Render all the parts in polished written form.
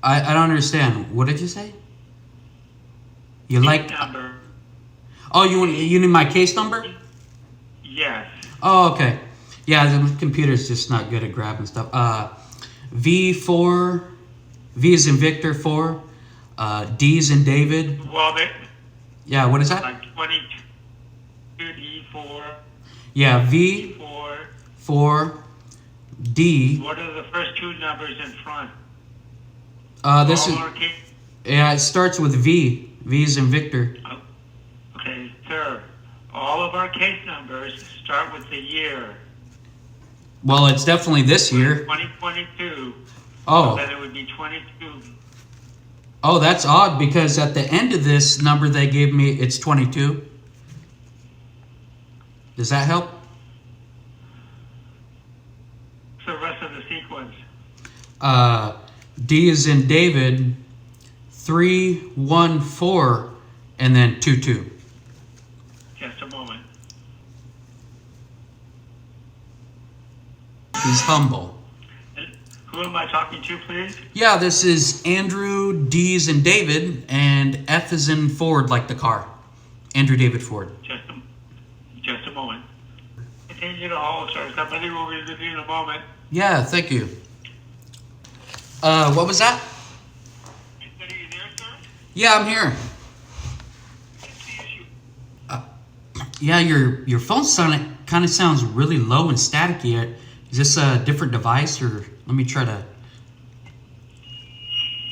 I don't understand. What did you say? You Case like? number. Oh, you need my case number? Yes. Oh, okay. Yeah, the computer's just not good at grabbing stuff. V4, V is in Victor 4, D is in David. Well, they Yeah, what is that? like 22 D4. Yeah, V, D4. 4, D. What are the first two numbers in front? This All is, lowercase? yeah, it starts with V. V is in Victor. Okay, sir. All of our case numbers start with the year. Well, it's definitely this year. 2022. Oh. Then it would be 22. Oh, that's odd because at the end of this number they gave me, it's 22. Does that help? What's the rest of the sequence? D is in David, 3, 1, 4, and then 2, 2. Just a moment. He's humble. Who am I talking to, please? Yeah, this is Andrew, D is in David, and F is in Ford, like the car. Andrew David Ford. Just a moment. Continue to hold, sir. Somebody will be with you in a moment. Yeah, thank you. What was that? I said, are you there, sir? Yeah, I'm here. What's the issue? Yeah, your phone kind of sounds really low and staticky. Is this a different device, or let me try to...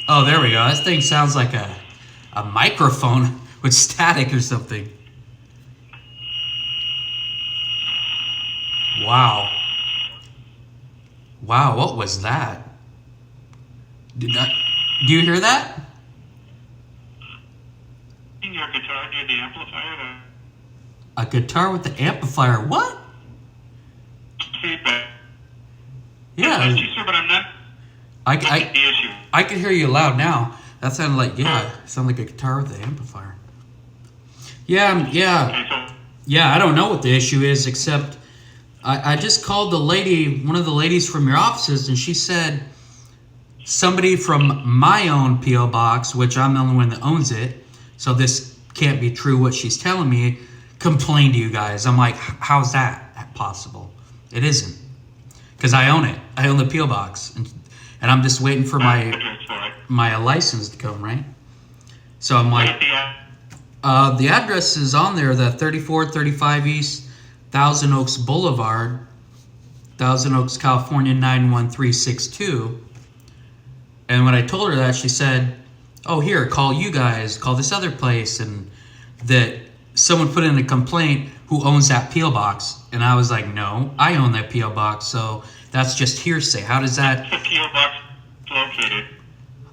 Oh, there we go. This thing sounds like a microphone with static or something. Wow. Wow, what was that? Do you hear that? In your guitar near the amplifier, A guitar with the amplifier. What? feedback. Yeah. Sir, but I'm not. I the issue. I can hear you loud now. That sounded like, yeah, it sounded like a guitar with the amplifier. Yeah, yeah. Okay, so Yeah, I don't know what the issue is, except I just called the lady, one of the ladies from your offices, and she said somebody from my own P.O. box, which I'm the only one that owns it, so this can't be true what she's telling me, complained to you guys. I'm like, how's that possible? It isn't. Because I own it. I own the P.O. box. And I'm just waiting for my license to come, right? So I'm like, the address is on there, the 3435 East Thousand Oaks Boulevard, Thousand Oaks, California, 91362. And when I told her that, she said, oh, here, call you guys, call this other place. And that someone put in a complaint who owns that P.O. box. And I was like, no, I own that P.O. box. So that's just hearsay. How does that... the P.O. box located?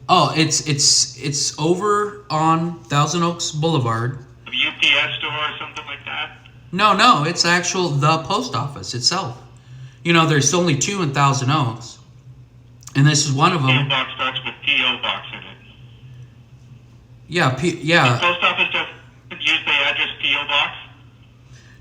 Oh, it's over on Thousand Oaks Boulevard. A UPS store or something like that? No, it's the post office itself. You know, there's only two in Thousand Oaks. And this is one of them. P.O. box starts with P.O. box in it. Yeah, The post office doesn't use the address P.O. box?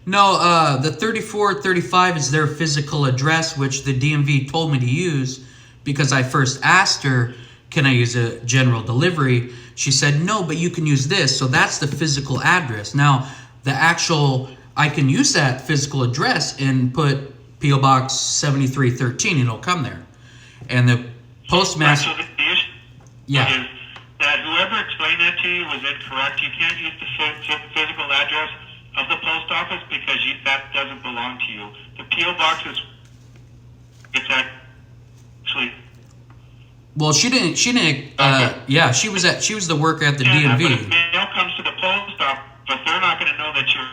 No, the 3435 is their physical address, which the DMV told me to use because I first asked her, can I use a general delivery? She said, no, but you can use this. So that's the physical address. Now, the actual, I can use that physical address and put P.O. Box 7313, and it'll come there. And the postmaster... So the issue Yeah. is that whoever explained that to you was incorrect. You can't use the physical address of the post office because that doesn't belong to you. The P.O. box is... It's actually... Well, she didn't, yeah, she was the worker at the Yeah, DMV. but if mail comes to the post office, but they're not going to know that you're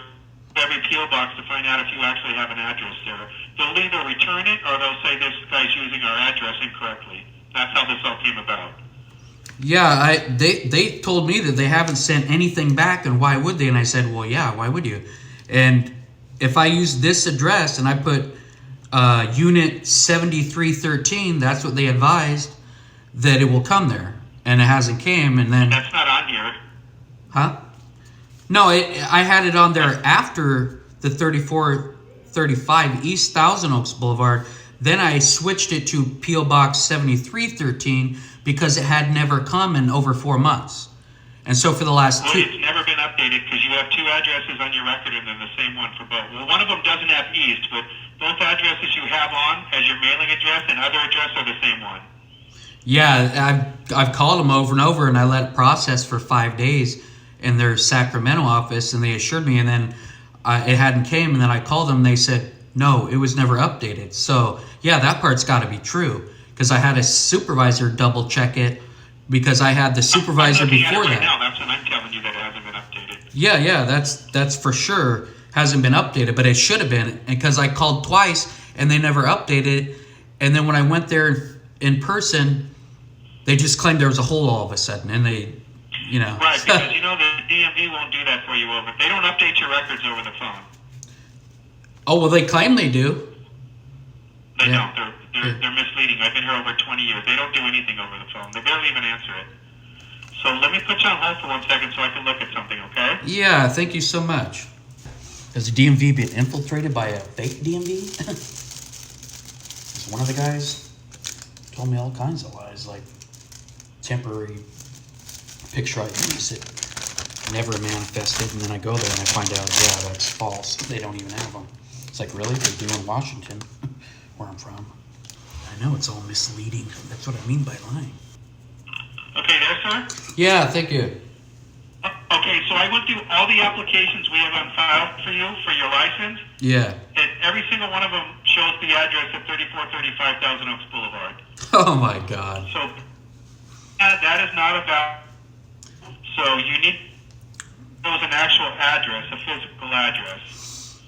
every P.O. box to find out if you actually have an address there. They'll either return it or they'll say this guy's using our address incorrectly. That's how this all came about. Yeah, they told me that they haven't sent anything back, and why would they? And I said, well, yeah, why would you? And if I use this address and I put unit 7313, that's what they advised, that it will come there. And it hasn't came, and then... That's not on here. Huh? No, I had it on there after the 3435 East Thousand Oaks Boulevard. Then I switched it to P.O. Box 7313 because it had never come in over 4 months. And so for the last Well, two... it's never been updated because you have two addresses on your record and then the same one for both. Well, one of them doesn't have East, but both addresses you have on as your mailing address and other address are the same one. Yeah, I've called them over and over, and I let it process for 5 days in their Sacramento office, and they assured me, and then it hadn't came, and then I called them, and they said, no, it was never updated. So, yeah, that part's got to be true, because I had a supervisor double check it, because I had the supervisor before that. Now. That's what I'm telling you, that it hasn't been updated. Yeah, that's for sure hasn't been updated, but it should have been, because I called twice, and they never updated it, and then when I went there in person, they just claimed there was a hole all of a sudden, and they, you know. Right, because you know the DMV won't do that for you over. They don't update your records over the phone. Oh, well, they claim they do. They don't. They're misleading. I've been here over 20 years. They don't do anything over the phone. They barely even answer it. So let me put you on hold for 1 second so I can look at something, okay? Yeah, thank you so much. Has the DMV been infiltrated by a fake DMV? Because one of the guys told me all kinds of lies, like temporary picture IDs that never manifested, and then I go there and I find out, yeah, that's false. They don't even have them. It's like, really? They do in Washington, where I'm from. I know it's all misleading. That's what I mean by lying. Okay, there, sir? Yeah, thank you. Okay, so I went through all the applications we have on file for you for your license, Yeah. and every single one of them shows the address at 3435 Thousand Oaks Boulevard. Oh my God. So that is not about. So you need an actual address, a physical address.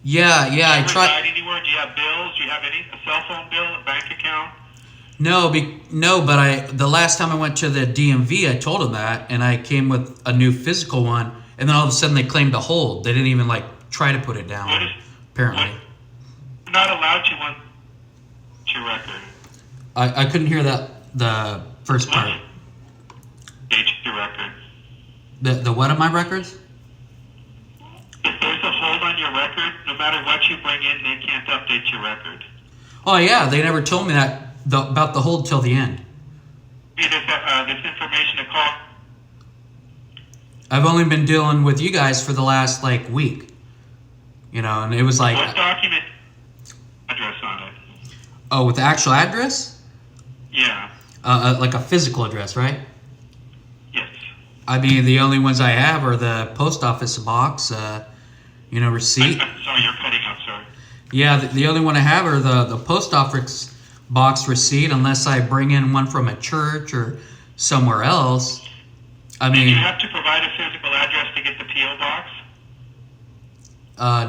Yeah, I Do you tried. reside anywhere? Do you have bills? Do you have a cell phone bill, a bank account? No, but the last time I went to the DMV, I told them that, and I came with a new physical one, and then all of a sudden they claimed a hold. They didn't even try to put it down. Apparently, You're not allowed to on your record. I couldn't hear the first part. Date your record. The what of my records? If there's a hold on your record, no matter what you bring in, they can't update your record. Oh yeah, they never told me that about the hold till the end. This information to call. I've only been dealing with you guys for the last week, and it was like. What document address on it? Oh, with the actual address? Yeah. Like a physical address, right? Yes. I mean, the only ones I have are the post office box, receipt. I'm sorry, you're cutting out, sir. Yeah, the only one I have are the post office box receipt, unless I bring in one from a church or somewhere else. I mean, Did you have to provide a physical address to get the P.O. box?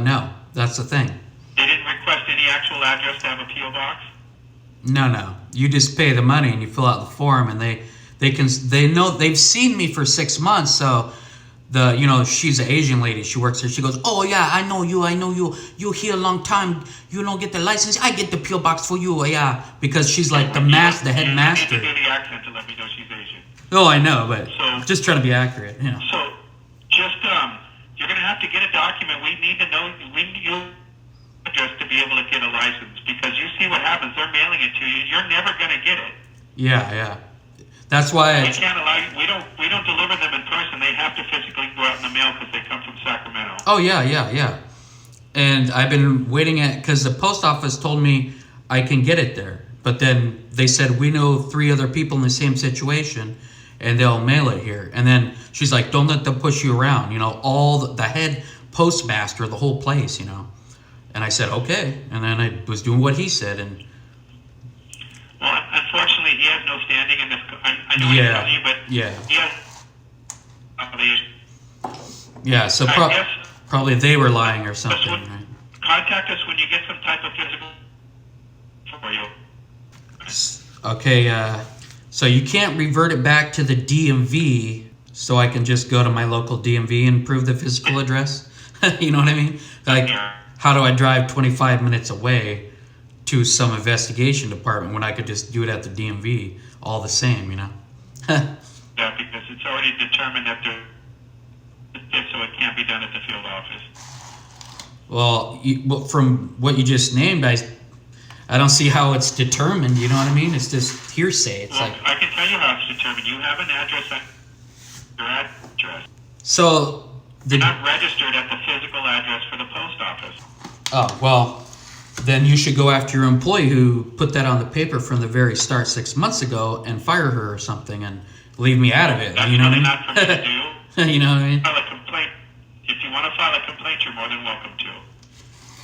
No, that's the thing. They didn't request any actual address to have a P.O. box? No. You just pay the money and you fill out the form, and they know they've seen me for 6 months, so she's an Asian lady. She works there. She goes, oh yeah, I know you. You here a long time. You don't get the license. I get the PO box for you. Yeah, because she's like the head master. You need to do the accent to let me know she's Asian. Oh, I know, but just trying to be accurate. Yeah. So, just you're gonna have to get a document. We need to know. We need your address to be able to get a license, because you see what happens. They're mailing it to you. You're never gonna get it. Yeah. That's why we can't allow you. We don't deliver them in person. They have to physically go out in the mail because they come from Sacramento. Oh yeah. And I've been waiting because the post office told me I can get it there, but then they said we know 3 other people in the same situation, and they'll mail it here. And then she's like, don't let them push you around. All the head postmaster, the whole place. And I said okay, and then I was doing what he said, and. Well, unfortunately, he has no standing in this. I know he's telling you, but he has. Yeah, so probably they were lying or something. Right? Contact us when you get some type of physical for you. Okay, so you can't revert it back to the DMV, so I can just go to my local DMV and prove the physical address? You know what I mean? How do I drive 25 minutes away to some investigation department when I could just do it at the DMV all the same, Yeah, because it's already determined that so it can't be done at the field office. Well, from what you just named, I don't see how it's determined. You know what I mean? It's just hearsay. It's Well, like, I can tell you how it's determined. You have an address at your address. so You're not registered at the physical address for the post office. oh, well, then you should go after your employee who put that on the paper from the very start 6 months ago and fire her or something and leave me out of it. That's You know what really I not for me to mean? do. You know what I mean? File a complaint. If you want to file a complaint, you're more than welcome to.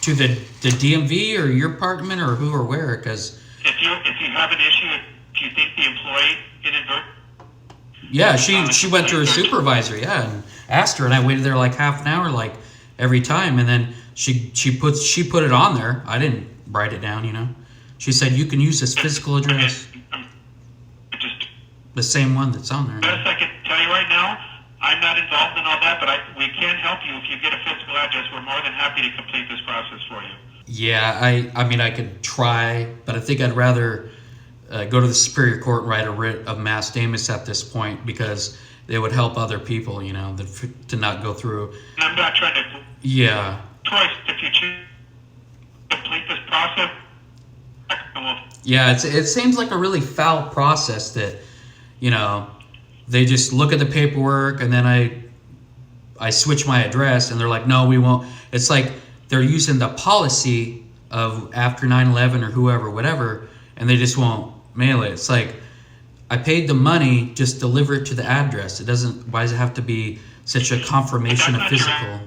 To the DMV or your department or who or where? Because If you have an issue, if you think the employee inadvertently, yeah, she went to her supervisor, yeah, and asked her, and I waited there like half an hour, like every time, and then she put it on there. I didn't write it down, you know. She said you can use this physical address, just the same one that's on there. best I can tell you right now, I'm not involved in all that, but we can help you if you get a physical address. We're more than happy to complete this process for you. Yeah, I mean I could try, but I think I'd rather go to the Superior Court and write a writ of mandamus at this point because it would help other people, you know, to not go through. And I'm not trying to Yeah. choice if you choose to complete this process. Yeah, it seems like a really foul process that, you know, they just look at the paperwork and then I switch my address and they're like, no, we won't. It's like they're using the policy of after 9/11 or whoever, whatever, and they just won't mail it. It's like I paid the money, just deliver it to the address. It doesn't. Why does it have to be such a confirmation of physical?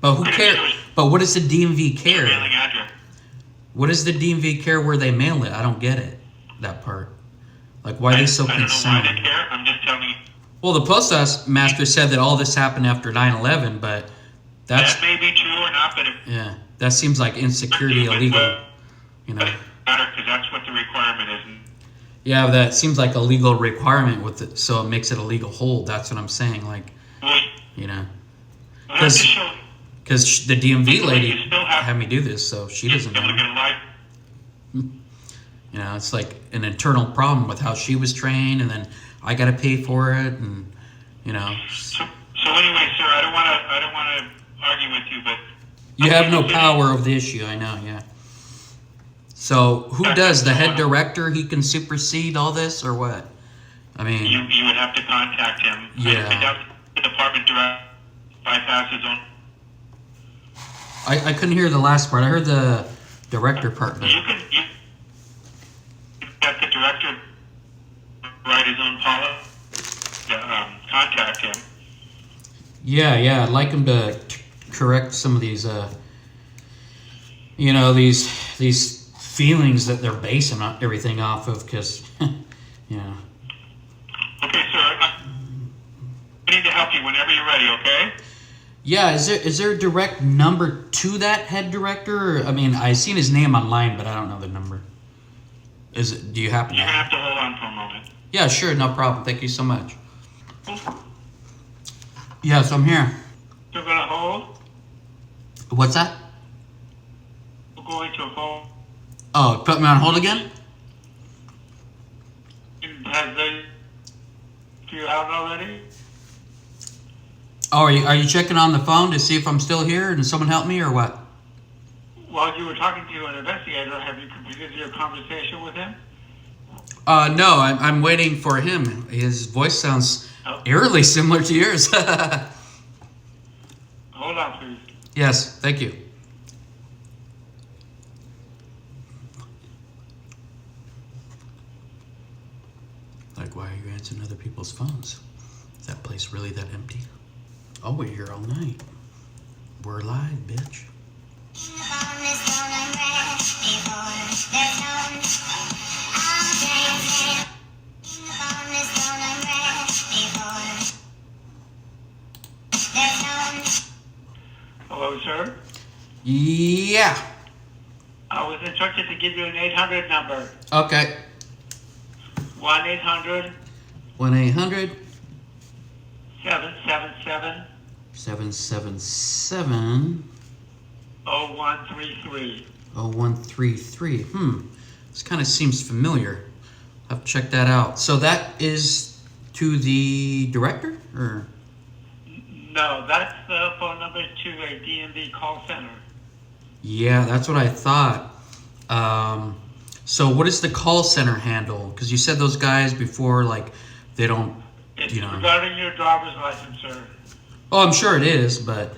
But who cares? But what does the DMV care? Mailing address. What does the DMV care where they mail it? I don't get it. That part. Like, why are they so I don't know concerned? why they care. I'm just telling you. Well, the post master said that all this happened after 9/11, but that's That may be true or not, but it yeah, that seems like insecurity illegal. You know. doesn't matter because that's what the requirement is. Yeah, that seems like a legal requirement with it, so it makes it a legal hold. That's what I'm saying. Like, Well, you know, we'll have to show because the DMV lady you still have had me do this, so she to doesn't be able to know. get a life. You know, it's like an internal problem with how she was trained, and then I got to pay for it, and you know. So anyway, sir, I don't want to argue with you, but You have no power over the issue, I know, yeah. So who does? The head director, he can supersede all this, or what? I mean, you would have to contact him. Yeah. I doubt the department director bypass his own. I couldn't hear the last part. I heard the director part. But You got the director write his own policy. Contact him. yeah, I'd like him to correct some of these, you know, these feelings that they're basing everything off of, because, you know. Okay, sir. I need to help you whenever you're ready. Okay. Yeah, is there a direct number to that head director? Or, I mean, I seen his name online, but I don't know the number. Do you happen to? You're gonna have to hold on for a moment. Yeah, sure, no problem. Thank you so much. Yes, I'm here. You're gonna hold. What's that? We're going to hold. Oh, put me on hold again? Do you have it already? Oh, are you checking on the phone to see if I'm still here and someone help me or what? While you were talking to an investigator, have you completed your conversation with him? No, I'm waiting for him. His voice sounds eerily similar to yours. Hold on, please. Yes, thank you. Like, why are you answering other people's phones? Is that place really that empty? I'll wait here all night. We're live, bitch. Hello, sir. Yeah. I was instructed to give you an 800 number. Okay. 1-800 1-800 777 777 0133. 0133. This kind of seems familiar. I'll have to check that out. So that is to the director, or? No, that's the phone number to a DMV call center. Yeah, that's what I thought. So what is the call center handle? Because you said those guys before, like, they don't, It's you know. regarding your driver's license, sir. Oh, I'm sure it is, but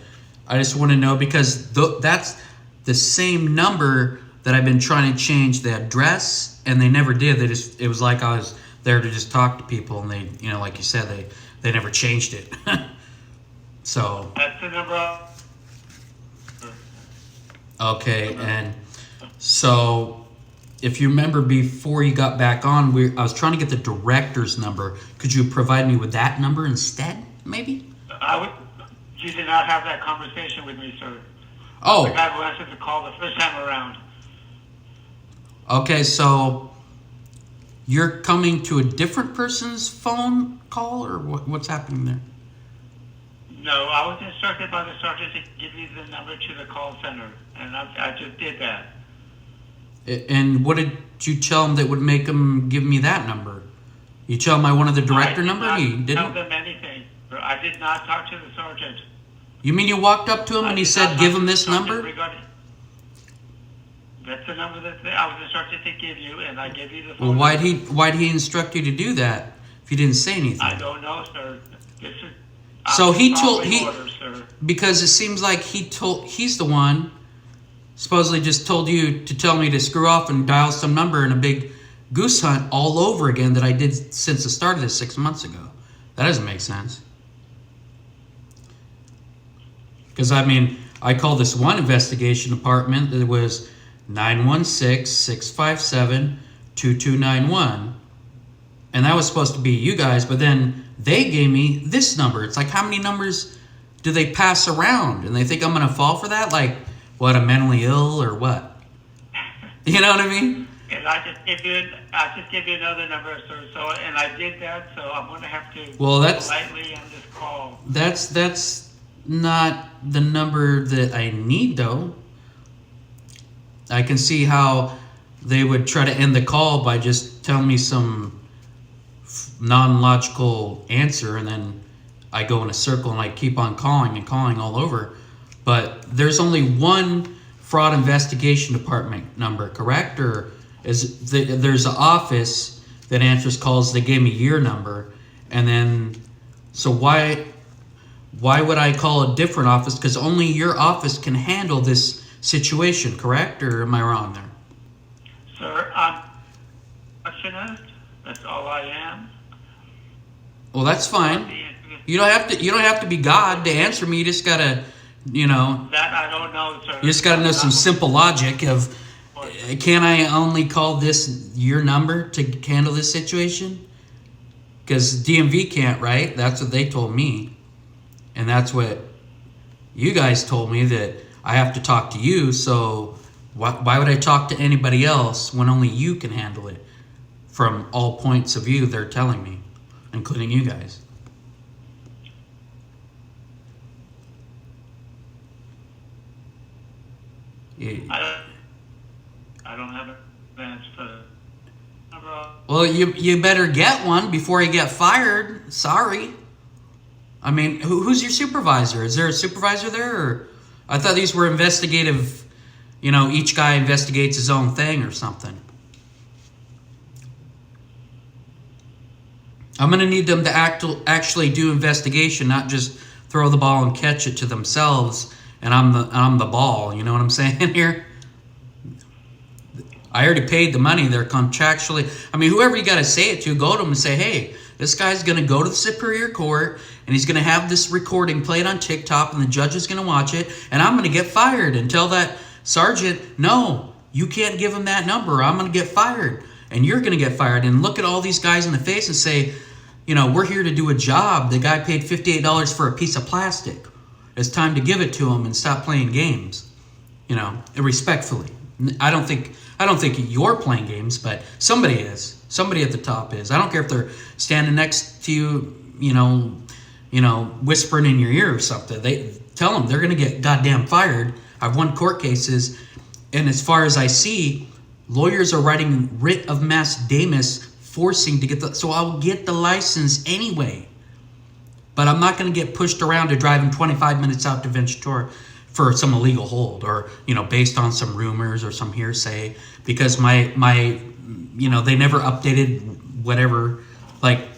I just want to know because that's the same number that I've been trying to change the address, and they never did. It was like I was there to just talk to people, and they, you know, like you said, they never changed it. So. That's the number. Okay, and so if you remember before you got back on, I was trying to get the director's number. Could you provide me with that number instead, maybe? You did not have that conversation with me, sir. Oh. The guy who answered the call the first time around. Okay, so you're coming to a different person's phone call, or what's happening there? No, I was instructed by the sergeant to give you the number to the call center, and I just did that. And what did you tell him that would make him give me that number? You tell him I wanted the director number? You didn't didn't? tell them anything. I did not talk to the sergeant. You mean you walked up to him and he said, give him this number? That's the number that I was instructed to give you, and I gave you the phone. Well, why'd he instruct you to do that if you didn't say anything? I don't know, sir. So he told orders, sir. Because it seems like he's the one supposedly just told you to tell me to screw off and dial some number in a big goose hunt all over again that I did since the start of this 6 months ago. That doesn't make sense. Because I mean, I called this one investigation department that was 916-657-2291, and that was supposed to be you guys, but then they gave me this number. It's like, how many numbers do they pass around? And they think I'm going to fall for that? Like, what, I'm mentally ill or what? You know what I mean? And I just give you another number, sir. So, and I did that, so I'm going to have to politely end this call. That's not the number that I need, though. I can see how they would try to end the call by just telling me some non-logical answer, and then I go in a circle and I keep on calling and calling all over. But there's only one fraud investigation department number, correct? Or there's an office that answers calls. They gave me your number, and then so why would I call a different office? Because only your office can handle this situation, correct? Or am I wrong there? Sir, I'm a receptionist. That's all I am. Well, that's fine. You don't have to be God to answer me. You just gotta, That I don't know, sir. You just gotta know some simple logic of, can I only call this your number to handle this situation? Because DMV can't, right? That's what they told me. And that's what you guys told me, that I have to talk to you. So why would I talk to anybody else when only you can handle it? From all points of view, they're telling me, including you guys. I don't have an answer for that. Well, you better get one before you get fired. Sorry. I mean, who's your supervisor? Is there a supervisor there? Or I thought these were investigative, each guy investigates his own thing or something. I'm going to need them to actually do investigation, not just throw the ball and catch it to themselves, and I'm the ball. You know what I'm saying here? I already paid the money. They're contractually. I mean, whoever you got to say it to, go to them and say, hey, this guy's going to go to the Superior Court, and he's going to have this recording played on TikTok, and the judge is going to watch it, and I'm going to get fired. And tell that sergeant, no, you can't give him that number. I'm going to get fired, and you're going to get fired. And look at all these guys in the face and say, we're here to do a job. The guy paid $58 for a piece of plastic. It's time to give it to him and stop playing games. Respectfully. I don't think you're playing games, but somebody is. Somebody at the top is. I don't care if they're standing next to you, whispering in your ear or something. They tell them they're going to get goddamn fired. I've won court cases, and as far as I see, lawyers are writing writ of mandamus, forcing to get so I'll get the license anyway. But I'm not going to get pushed around to driving 25 minutes out to Ventura for some illegal hold, or based on some rumors or some hearsay, because my they never updated whatever, like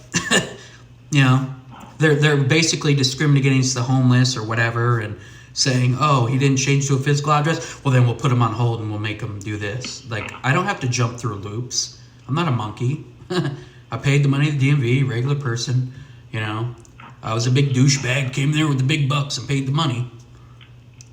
they're basically discriminating against the homeless or whatever, and saying, oh, he didn't change to a physical address, well then we'll put him on hold and we'll make him do this. Like, I don't have to jump through loops. I'm not a monkey. I paid the money to the DMV, regular person. I was a big douchebag, came there with the big bucks and paid the money.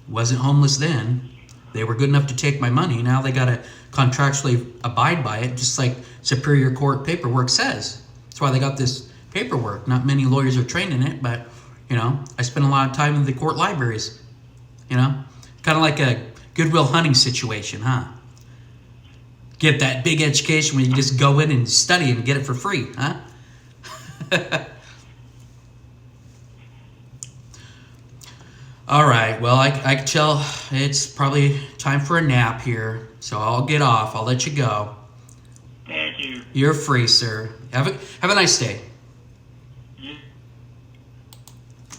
Wasn't homeless then. They were good enough to take my money. Now they got to contractually abide by it, just like Superior Court paperwork says. That's why they got this paperwork. Not many lawyers are trained in it, but, I spend a lot of time in the court libraries. Kind of like a Goodwill Hunting situation, huh? Get that big education where you just go in and study and get it for free, huh? All right, well, I can tell it's probably time for a nap here, so I'll get off. I'll let you go. Thank you. You're free, sir. Have a nice day. You